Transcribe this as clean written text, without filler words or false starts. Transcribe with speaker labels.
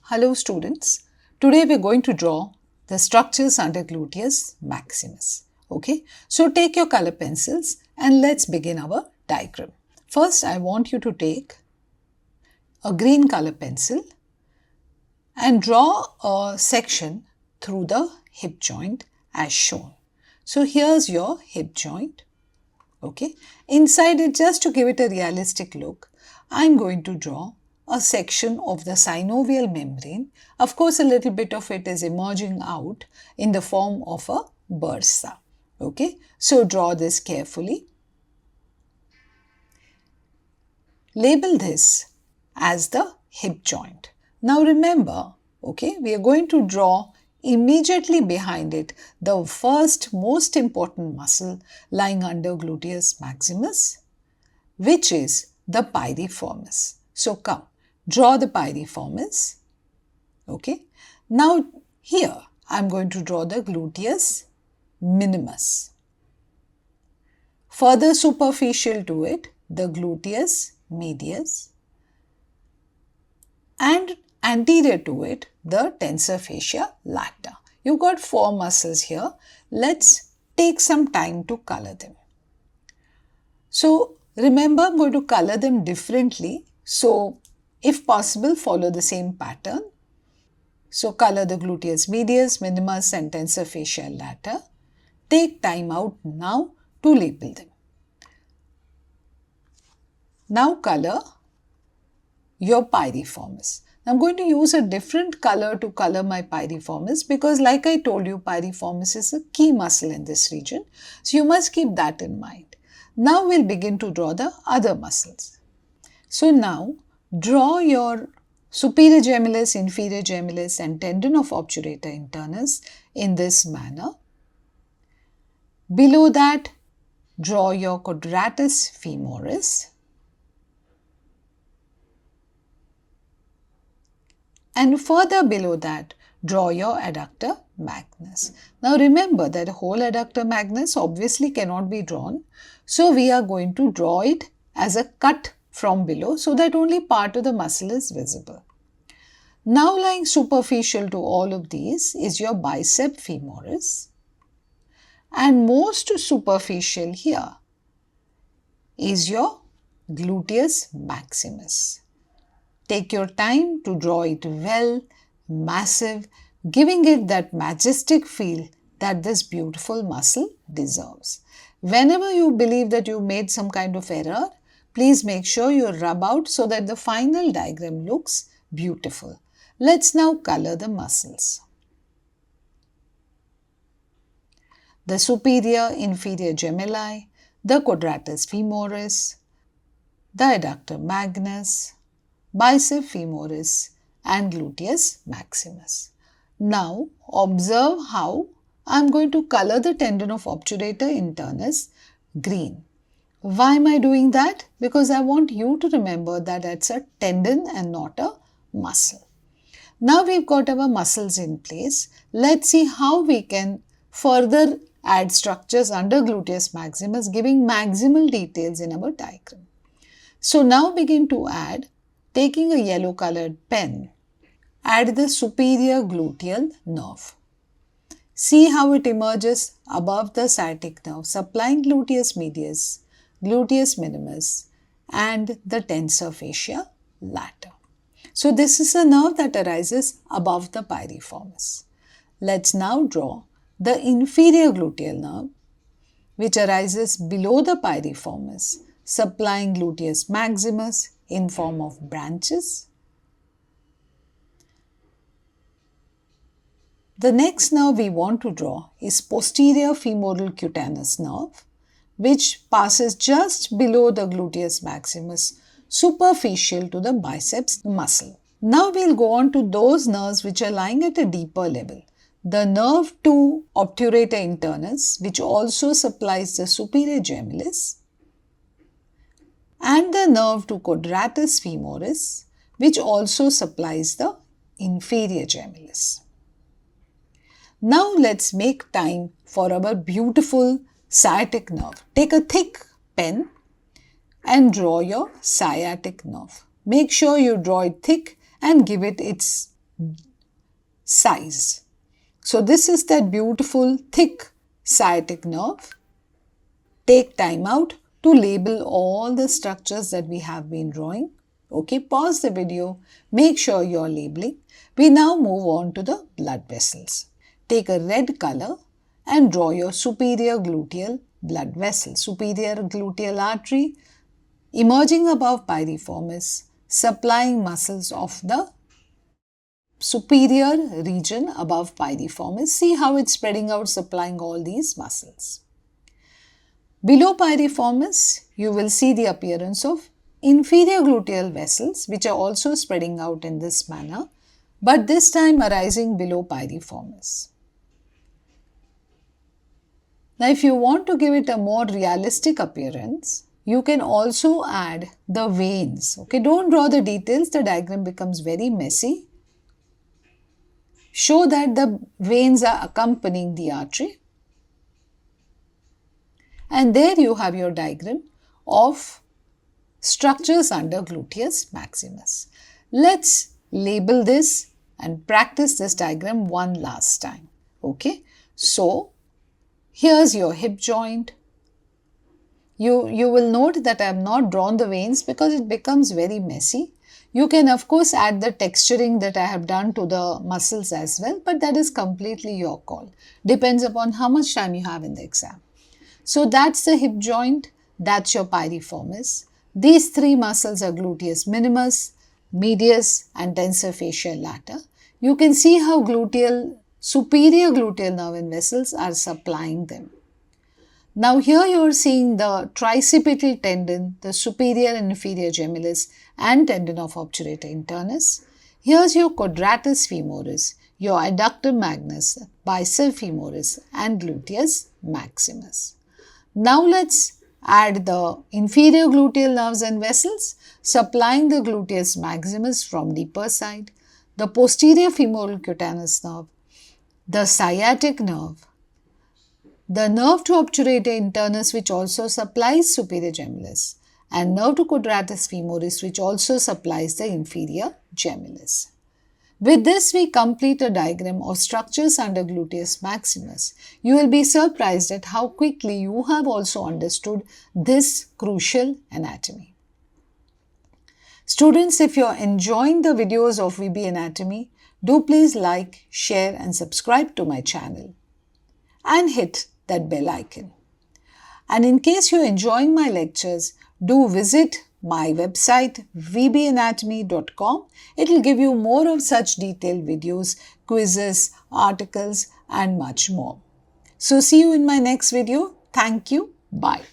Speaker 1: Hello students, today we are going to draw the structures under Gluteus Maximus. Okay, so take your color pencils and let's begin our diagram. First, I want you to take a green color pencil and draw a section through the hip joint as shown. So here's your hip joint. Okay, inside it, just to give it a realistic look, I'm going to draw a section of the synovial membrane. Of course, a little bit of it is emerging out in the form of a bursa. Okay, so draw this carefully. Label this as the hip joint. Now remember, okay, we are going to draw immediately behind it the first most important muscle lying under Gluteus Maximus, which is the Piriformis. So come, draw the Piriformis. Okay. Now here I am going to draw the Gluteus minimus. Further superficial to it, the Gluteus medius, and anterior to it, the tensor fascia lata. You've got 4 muscles here. Let's take some time to color them. So remember, I'm going to color them differently. So if possible, follow the same pattern. So color the Gluteus medius, minimus and tensor fascia lata. Take time out now to label them. Now color your Piriformis. I'm going to use a different color to color my Piriformis because, like I told you, Piriformis is a key muscle in this region. So you must keep that in mind. Now we'll begin to draw the other muscles. So now draw your superior gemellus, inferior gemellus and tendon of obturator internus in this manner. Below that, draw your quadratus femoris. And further below that, draw your adductor magnus. Now remember that whole adductor magnus obviously cannot be drawn. So we are going to draw it as a cut from below so that only part of the muscle is visible. Now lying superficial to all of these is your biceps femoris. And most superficial here is your gluteus maximus. Take your time to draw it well, massive, giving it that majestic feel that this beautiful muscle deserves. Whenever you believe that you made some kind of error, please make sure you rub out so that the final diagram looks beautiful. Let's now color the muscles. The superior inferior gemelli, the quadratus femoris, the adductor magnus, biceps femoris and gluteus maximus. Now observe how I am going to color the tendon of obturator internus green. Why am I doing that? Because I want you to remember that it's a tendon and not a muscle. Now we've got our muscles in place. Let's see how we can further add structures under Gluteus Maximus, giving maximal details in our diagram. So now begin to add, taking a yellow colored pen, add the superior gluteal nerve. See how it emerges above the sciatic nerve, supplying gluteus medius, gluteus minimus and the tensor fascia lata. So this is a nerve that arises above the piriformis. Let's now draw the inferior gluteal nerve, which arises below the piriformis, supplying gluteus maximus in form of branches. The next nerve we want to draw is posterior femoral cutaneous nerve, which passes just below the gluteus maximus, superficial to the biceps muscle. Now we'll go on to those nerves which are lying at a deeper level. The nerve to obturator internus, which also supplies the superior gemellus, and the nerve to quadratus femoris, which also supplies the inferior gemellus. Now let's make time for our beautiful sciatic nerve. Take a thick pen and draw your sciatic nerve. Make sure you draw it thick and give it its size. So this is that beautiful thick sciatic nerve. Take time out to label all the structures that we have been drawing. Okay, pause the video, make sure you're labeling. We now move on to the blood vessels. Take a red color and draw your superior gluteal blood vessel, superior gluteal artery emerging above piriformis, supplying muscles of the superior region above piriformis. See how it's spreading out, supplying all these muscles. Below piriformis, you will see the appearance of inferior gluteal vessels, which are also spreading out in this manner, but this time arising below piriformis. Now, if you want to give it a more realistic appearance, you can also add the veins. Okay, don't draw the details, the diagram becomes very messy. Show that the veins are accompanying the artery. And there you have your diagram of structures under Gluteus Maximus. Let's label this and practice this diagram one last time. Okay, so here's your hip joint. You will note that I have not drawn the veins because it becomes very messy. You can of course add the texturing that I have done to the muscles as well, but that is completely your call. Depends upon how much time you have in the exam. So that's the hip joint, that's your piriformis. These three muscles are gluteus minimus, medius and tensor fasciae lata. You can see how superior gluteal nerve and vessels are supplying them. Now here you are seeing the tricipital tendon, the superior and inferior gemellus and tendon of obturator internus. Here's your quadratus femoris, your adductor magnus, biceps femoris and gluteus maximus. Now let's add the inferior gluteal nerves and vessels supplying the gluteus maximus from deeper side, the posterior femoral cutaneous nerve, the sciatic nerve, the nerve to obturator internus which also supplies superior gemellus, and nerve to quadratus femoris which also supplies the inferior gemellus. With this, we complete a diagram of structures under Gluteus Maximus. You will be surprised at how quickly you have also understood this crucial anatomy. Students, if you are enjoying the videos of VB Anatomy, do please like, share and subscribe to my channel and hit that bell icon. And in case you are enjoying my lectures, do visit my website vbanatomy.com. It will give you more of such detailed videos, quizzes, articles and much more. So see you in my next video. Thank you. Bye.